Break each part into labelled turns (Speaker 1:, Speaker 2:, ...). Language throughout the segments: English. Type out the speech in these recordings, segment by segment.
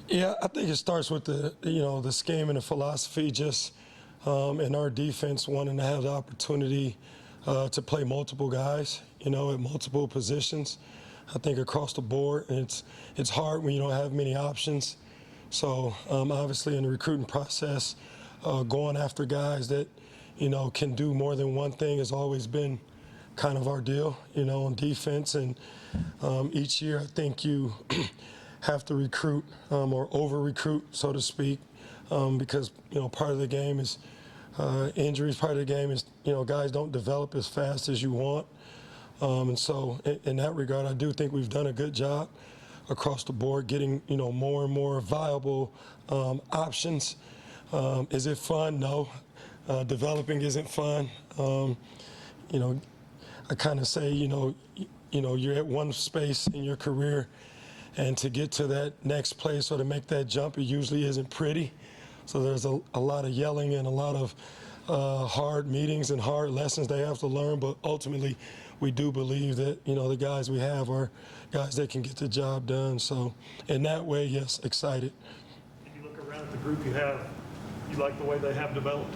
Speaker 1: Yeah, I think it starts with the scheme and the philosophy. Just in our defense, wanting to have the opportunity to play multiple guys, at multiple positions. I think across the board, and it's hard when you don't have many options. So obviously in the recruiting process, going after guys that can do more than one thing has always been kind of our deal, on defense. And each year, I think you have to recruit or over-recruit, so to speak, because part of the game is injuries. Part of the game is guys don't develop as fast as you want. And so in that regard, I do think we've done a good job across the board getting more and more viable options. Is it fun? No. Developing isn't fun. I kind of say you're at one space in your career, and to get to that next place or to make that jump, it usually isn't pretty. So there's a lot of yelling and a lot of hard meetings and hard lessons they have to learn. But ultimately, we do believe that the guys we have are guys that can get the job done. So in that way, yes, excited.
Speaker 2: If you look around at the group you have, you like the way they have developed?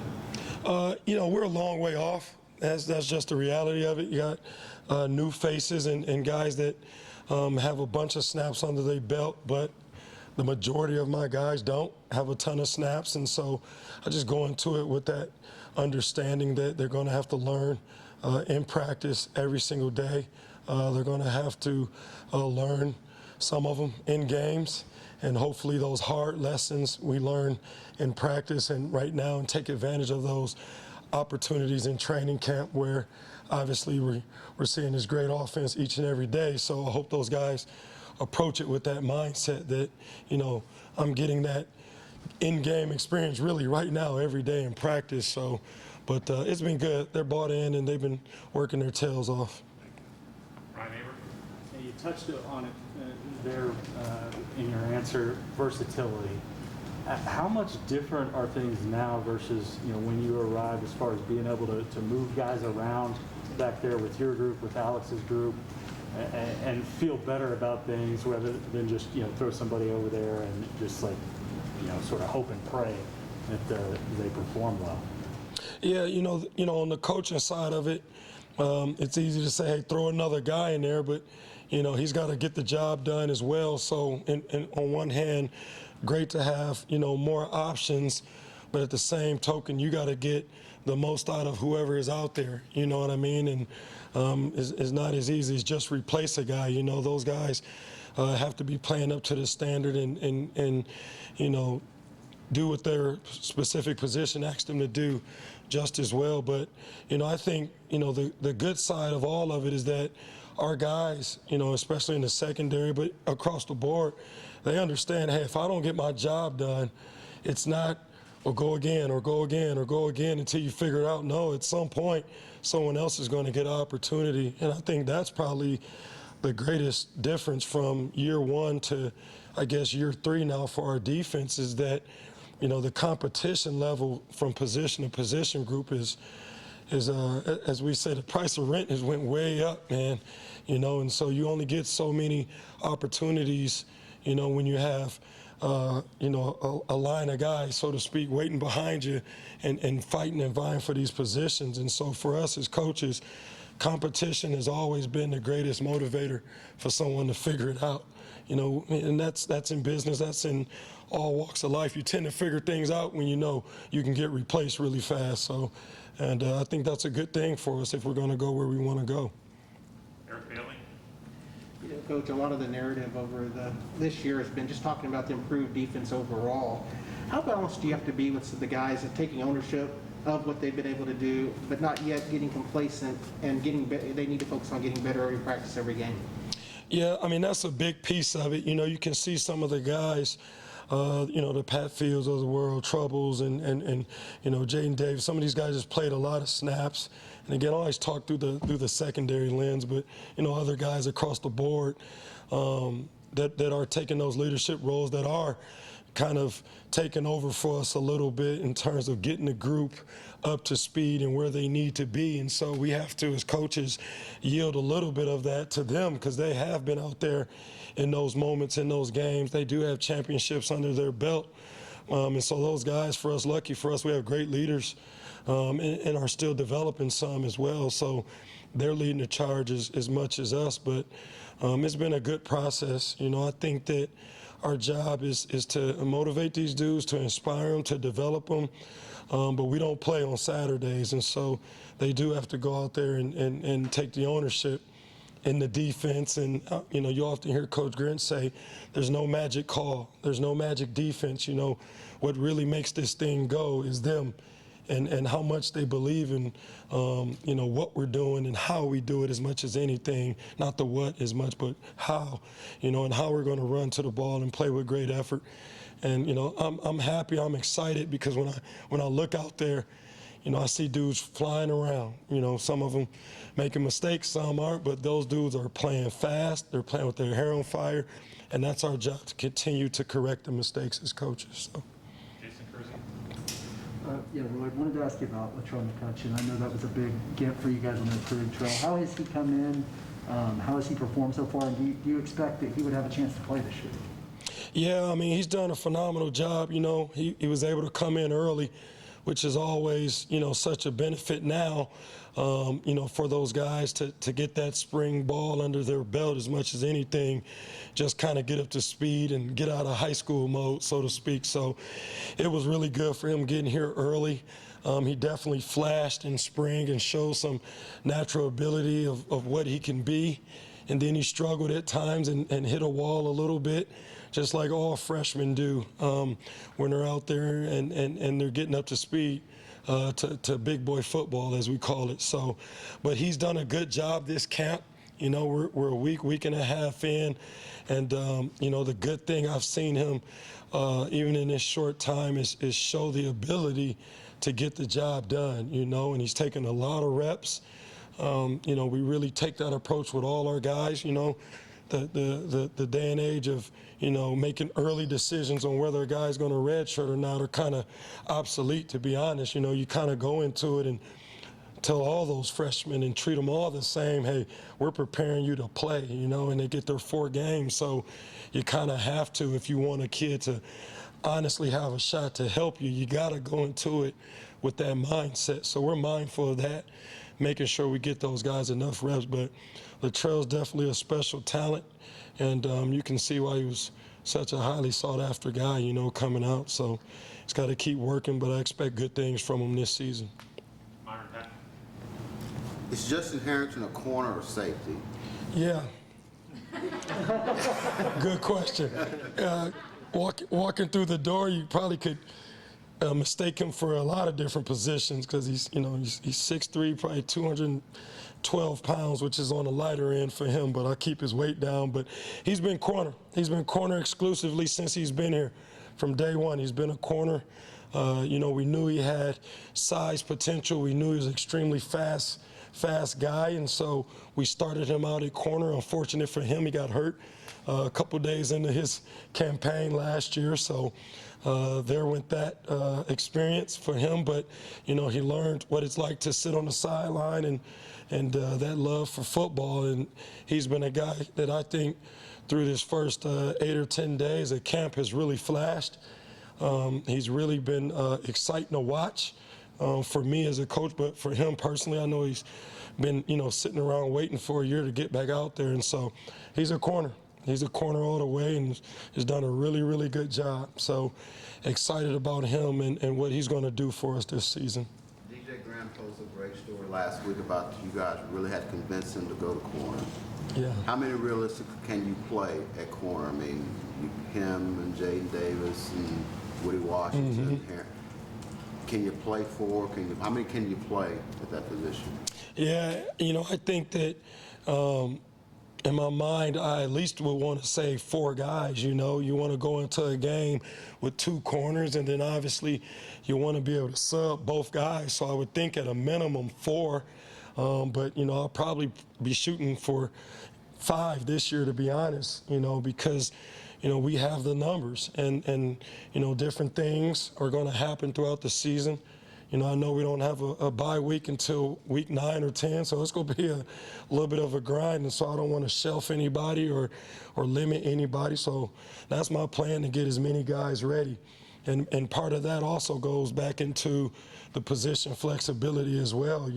Speaker 1: We're a long way off. That's just the reality of it. You got new faces and guys that have a bunch of snaps under their belt, but the majority of my guys don't have a ton of snaps. And so I just go into it with that understanding that they're going to have to learn in practice every single day. They're going to have to learn, some of them, in games. And hopefully those hard lessons we learn in practice and right now, and take advantage of those opportunities in training camp where obviously we're seeing this great offense each and every day. So I hope those guys approach it with that mindset that, I'm getting that in-game experience really right now every day in practice. So, but it's been good. They're bought in and they've been working their tails off.
Speaker 2: Ryan Aber?
Speaker 3: Yeah, you touched on it there in your answer, versatility. How much different are things now versus when you arrived, as far as being able to move guys around back there with your group, with Alex's group, and feel better about things rather than just throw somebody over there and just sort of hope and pray that they perform well?
Speaker 1: Yeah, on the coaching side of it, it's easy to say, hey, throw another guy in there, but he's got to get the job done as well. So, on one hand, great to have more options, but at the same token, you got to get the most out of whoever is out there. You know what I mean? And it's not as easy as just replace a guy. Those guys have to be playing up to the standard and do what their specific position asks them to do just as well. But I think the good side of all of it is that our guys, especially in the secondary, but across the board, they understand, hey, if I don't get my job done, it's not, well, go again or go again or go again until you figure it out. No, at some point, someone else is going to get an opportunity. And I think that's probably the greatest difference from year one to, I guess, year three now for our defense is that, the competition level from position to position group is as we say, the price of rent has went way up, man. And so you only get so many opportunities, when you have, a line of guys, so to speak, waiting behind you and fighting and vying for these positions. And so for us as coaches, competition has always been the greatest motivator for someone to figure it out. And that's in business, that's in all walks of life. You tend to figure things out when you can get replaced really fast. So, and I think that's a good thing for us if we're going to go where we want to go.
Speaker 2: Eric Bailey?
Speaker 4: Coach, a lot of the narrative over this year has been just talking about the improved defense overall. How balanced do you have to be with the guys of taking ownership of what they've been able to do, but not yet getting complacent and they need to focus on getting better every practice, every game?
Speaker 1: Yeah, I mean, that's a big piece of it. You can see some of the guys, the Pat Fields of the world, Troubles, and Jaden Davis. Some of these guys just played a lot of snaps. And again, I always talk through the secondary lens, but other guys across the board, that are taking those leadership roles, that are kind of taking over for us a little bit in terms of getting the group up to speed and where they need to be. And so we have to, as coaches, yield a little bit of that to them, because they have been out there in those moments, in those games. They do have championships under their belt. And so those guys, for us, lucky for us, we have great leaders and are still developing some as well. So they're leading the charge as much as us. But it's been a good process. You know, I think that our job is to motivate these dudes, to inspire them, to develop them. But we don't play on Saturdays. And so they do have to go out there and take the ownership in the defense. And, you know, you often hear Coach Grant say, there's no magic call. There's no magic defense. You know, what really makes this thing go is them and how much they believe in, you know, what we're doing and how we do it as much as anything. Not the what as much, but how, you know, and how we're going to run to the ball and play with great effort. And, you know, I'm happy, I'm excited, because when I look out there, you know, I see dudes flying around. You know, some of them making mistakes, some aren't, but those dudes are playing fast. They're playing with their hair on fire, and that's our job, to continue to correct the mistakes as coaches. So.
Speaker 2: Jason Kersey.
Speaker 5: Yeah, Roy, I wanted to ask you about Latrell McCutcheon. I know that was a big get for you guys on the recruiting trail. How has he come in? How has he performed so far? And do you expect that he would have a chance to play this year?
Speaker 1: Yeah, I mean, he's done a phenomenal job. You know, he was able to come in early, which is always, you know, such a benefit now, you know, for those guys to get that spring ball under their belt as much as anything, just kind of get up to speed and get out of high school mode, so to speak. So it was really good for him getting here early. He definitely flashed in spring and showed some natural ability of what he can be. And then he struggled at times and hit a wall a little bit, just like all freshmen do when they're out there and they're getting up to speed to big boy football, as we call it. So, but he's done a good job this camp. You know, we're a week and a half in, and you know, the good thing I've seen him even in this short time is show the ability to get the job done. You know, and he's taken a lot of reps. You know, we really take that approach with all our guys. You know, the day and age of, you know, making early decisions on whether a guy's going to redshirt or not are kind of obsolete, to be honest. You know, you kind of go into it and tell all those freshmen and treat them all the same. Hey, we're preparing you to play, you know, and they get their 4 games. So you kind of have to, if you want a kid to honestly have a shot to help you, you got to go into it with that mindset. So we're mindful of that, making sure we get those guys enough reps. But Latrell's definitely a special talent, and you can see why he was such a highly sought-after guy, you know, coming out. So he's got to keep working, but I expect good things from him this season.
Speaker 2: Myron Patton.
Speaker 6: Is Justin Harrington a corner or safety?
Speaker 1: Yeah. Good question. Walking through the door, you probably could mistake him for a lot of different positions, because he's 6'3", probably 212 pounds, which is on the lighter end for him, but I keep his weight down. But he's been corner. He's been corner exclusively since he's been here. From day one, he's been a corner. You know, we knew he had size potential. We knew he was an extremely fast guy, and so we started him out at corner. Unfortunate for him, he got hurt a couple days into his campaign last year, so there went that experience for him. But, you know, he learned what it's like to sit on the sideline and that love for football, and he's been a guy that I think through this first 8 or 10 days at camp has really flashed. He's really been exciting to watch for me as a coach, but for him personally, I know he's been, you know, sitting around waiting for a year to get back out there. And so he's a corner. He's a corner all the way, and has done a really, really good job. So excited about him and what he's going to do for us this season.
Speaker 6: DJ Graham told us a great story last week about you guys really had to convince him to go to corner.
Speaker 1: Yeah.
Speaker 6: How many realistic can you play at corner? I mean, him and Jaden Davis and Woody Washington. Can you play 4? How many can you play at that position?
Speaker 1: Yeah, you know, I think that in my mind, I at least would want to say 4 guys. You know, you want to go into a game with 2 corners, and then obviously you want to be able to sub both guys. So I would think at a minimum 4. But, you know, I'll probably be shooting for 5 this year, to be honest, because, we have the numbers and different things are going to happen throughout the season. I know we don't have a bye week until week 9 or 10, so it's going to be a little bit of a grind, and so I don't want to shelf anybody or limit anybody. So that's my plan, to get as many guys ready. And part of that also goes back into the position flexibility as well,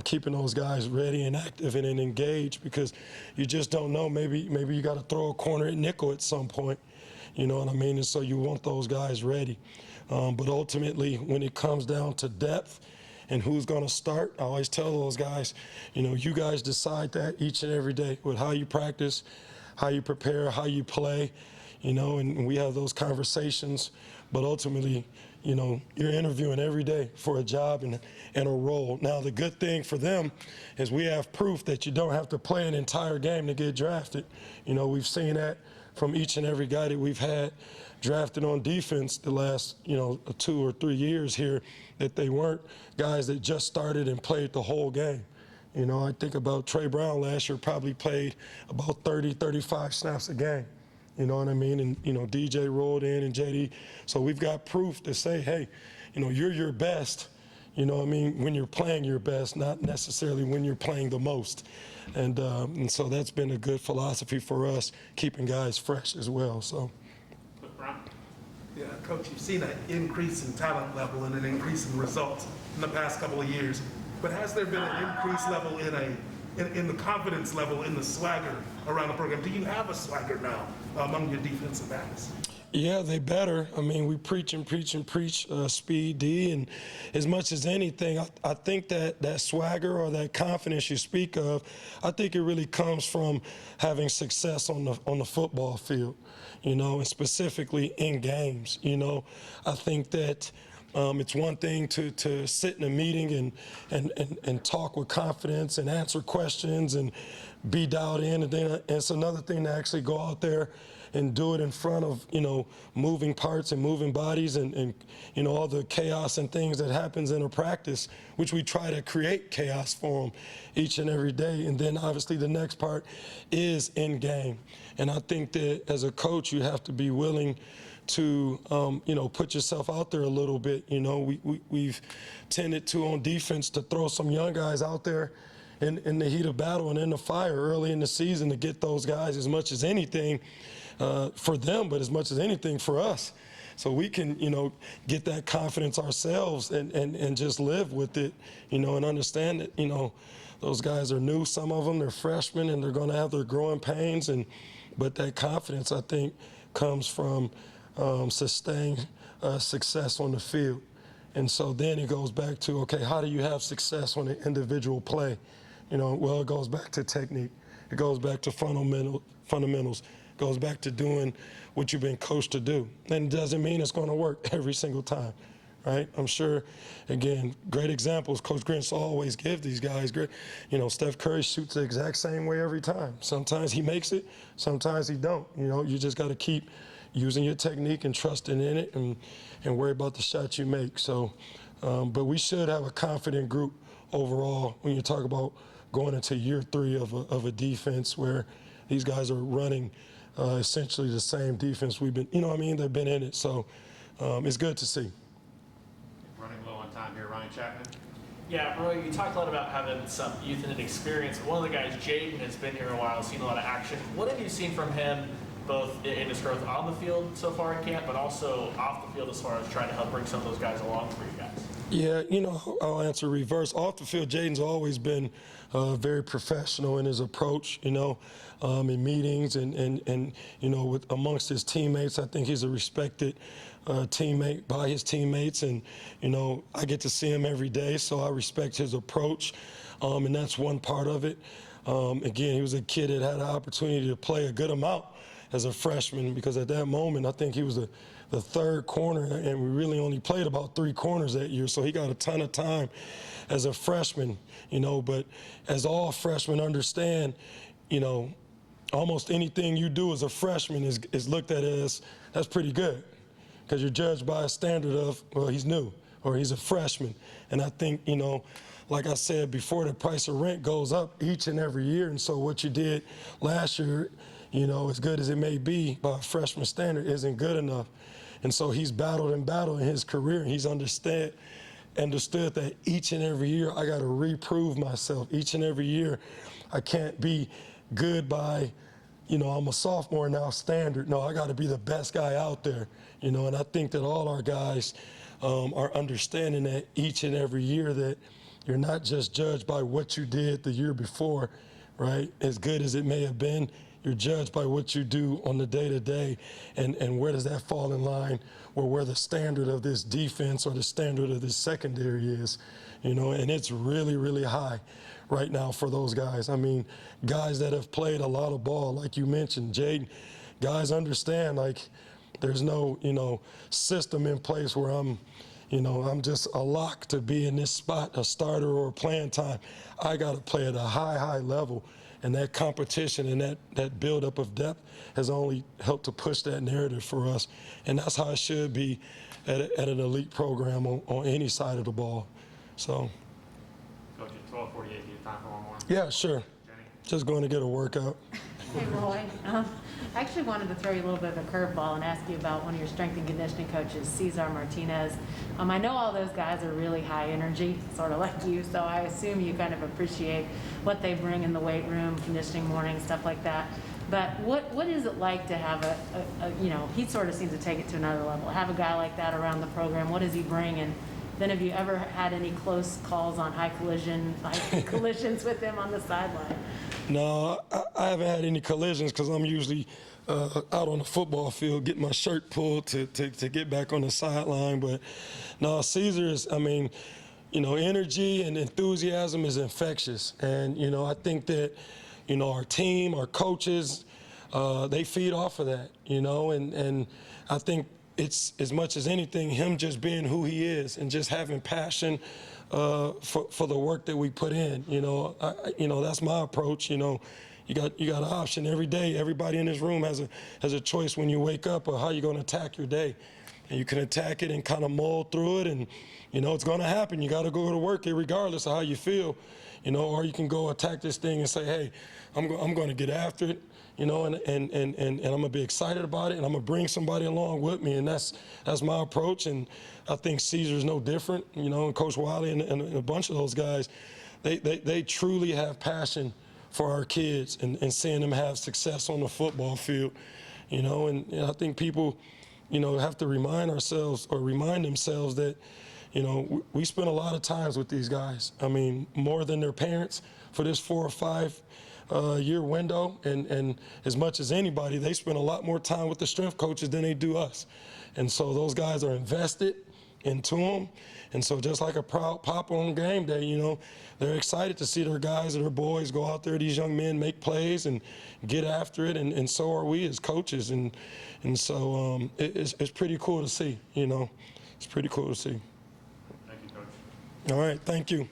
Speaker 1: keeping those guys ready and active and engaged, because you just don't know. Maybe you got to throw a corner at nickel at some point, you know what I mean? And so you want those guys ready. But ultimately, when it comes down to depth and who's going to start, I always tell those guys, you guys decide that each and every day with how you practice, how you prepare, how you play, and we have those conversations. But ultimately, you're interviewing every day for a job and a role. Now, the good thing for them is we have proof that you don't have to play an entire game to get drafted. We've seen that from each and every guy that we've had drafted on defense the last, 2 or 3 years here, that they weren't guys that just started and played the whole game. I think about Trey Brown last year, probably played about 30, 35 snaps a game. You know what I mean? And, DJ rolled in and JD. So we've got proof to say, hey, you're your best, when you're playing your best, not necessarily when you're playing the most. And so that's been a good philosophy for us, keeping guys fresh as well. So.
Speaker 7: Yeah, Coach, you've seen an increase in talent level and an increase in results in the past couple of years. But has there been an increased level in the confidence level, in the swagger around the program? Do you have a swagger now among your defensive backs?
Speaker 1: Yeah, they better. I mean, we preach and preach and preach speed D, and as much as anything, I think that swagger or that confidence you speak of, I think it really comes from having success on the football field, and specifically in games. I think that it's one thing to sit in a meeting and talk with confidence and answer questions and be dialed in, and then it's another thing to actually go out there and do it in front of, moving parts and moving bodies and all the chaos and things that happens in a practice, which we try to create chaos for them each and every day. And then obviously the next part is in game. And I think that as a coach, you have to be willing to, put yourself out there a little bit. We've tended to, on defense, to throw some young guys out there in the heat of battle and in the fire early in the season to get those guys as much as anything for them, but as much as anything for us. So we can, get that confidence ourselves and just live with it, and understand that, those guys are new. Some of them, they're freshmen, and they're going to have their growing pains. But that confidence, I think, comes from sustained success on the field. And so then it goes back to, okay, how do you have success on an individual play? Well, it goes back to technique. It goes back to fundamentals. It goes back to doing what you've been coached to do. And it doesn't mean it's going to work every single time, right? I'm sure, again, great examples. Coach Grinch always give these guys great. Steph Curry shoots the exact same way every time. Sometimes he makes it, sometimes he don't. You just got to keep using your technique and trusting in it and worry about the shots you make. So, but we should have a confident group overall when you talk about going into year 3 of a defense where these guys are running essentially the same defense we've been, they've been in it. So it's good to see.
Speaker 8: Running low on time here, Ryan Chapman.
Speaker 9: Yeah, Roy, you talked a lot about having some youth and experience. One of the guys, Jaden, has been here a while, seen a lot of action. What have you seen from him, both in his growth on the field so far in camp, but also off the field as far as trying to help bring some of those guys along for you guys?
Speaker 1: Yeah, I'll answer reverse. Off the field, Jaden's always been very professional in his approach, in meetings and with amongst his teammates. I think he's a respected teammate by his teammates, and, I get to see him every day, so I respect his approach, and that's one part of it. Again, he was a kid that had an opportunity to play a good amount as a freshman, because at that moment, I think he was the third corner, and we really only played about 3 corners that year, so he got a ton of time as a freshman, but as all freshmen understand, almost anything you do as a freshman is looked at as, that's pretty good, because you're judged by a standard of, well, he's new, or he's a freshman. And I think, like I said before, the price of rent goes up each and every year. And so what you did last year, you know, as good as it may be by freshman standard, isn't good enough. And so he's battled and battled in his career, and he's understood that each and every year I got to reprove myself. Each and every year I can't be good by, you know, I'm a sophomore now standard. No, I got to be the best guy out there, you know, and I think that all our guys are understanding that each and every year, that you're not just judged by what you did the year before, right? As good as it may have been, you're judged by what you do on the day-to-day, and where does that fall in line or where the standard of this defense or the standard of this secondary is, you know, and it's really, really high right now for those guys. I mean, guys that have played a lot of ball, like you mentioned, Jaden, guys understand, like, there's no, you know, system in place where I'm just a lock to be in this spot, a starter or playing time. I got to play at a high, high level. And that competition and that buildup of depth has only helped to push that narrative for us. And that's how it should be at an elite program on any side of the ball. So.
Speaker 8: Coach, at 12:48, do you have time for one more?
Speaker 1: Yeah, sure.
Speaker 8: Jenny?
Speaker 1: Just going to get a workout.
Speaker 10: Hey, Roy. I actually wanted to throw you a little bit of a curveball and ask you about one of your strength and conditioning coaches, Cesar Martinez. I know all those guys are really high energy, sort of like you, so I assume you kind of appreciate what they bring in the weight room, conditioning morning, stuff like that. But what is it like to have he sort of seems to take it to another level, have a guy like that around the program? What does he bring? And then have you ever had any close calls on high collisions with him on the sideline?
Speaker 1: No, I haven't had any collisions because I'm usually out on the football field getting my shirt pulled to get back on the sideline. But no, Cesar is, I mean, you know, energy and enthusiasm is infectious. And, you know, I think that, you know, our team, our coaches, they feed off of that, you know, and I think it's, as much as anything, him just being who he is and just having passion for the work that we put in. You know, that's my approach. You know, you got an option every day. Everybody in this room has a choice when you wake up of how you're going to attack your day, and you can attack it and kind of mull through it, and you know it's going to happen. You got to go to work regardless of how you feel, you know, or you can go attack this thing and say, hey, I'm going to get after it. You know, and I'm gonna be excited about it, and I'm gonna bring somebody along with me, and that's my approach. And I think Cesar's no different. You know, and Coach Wiley and a bunch of those guys, they truly have passion for our kids and seeing them have success on the football field. You know, and I think people, you know, have to remind themselves that, you know, we spend a lot of times with these guys. I mean, more than their parents for this 4 or 5 year window, and as much as anybody, they spend a lot more time with the strength coaches than they do us. And so those guys are invested into them. And so just like a proud papa on game day, you know, they're excited to see their guys and their boys go out there, these young men, make plays and get after it, and so are we as coaches. And so it's pretty cool to see, you know. It's pretty cool to see.
Speaker 8: Thank you, Coach.
Speaker 1: All right, thank you.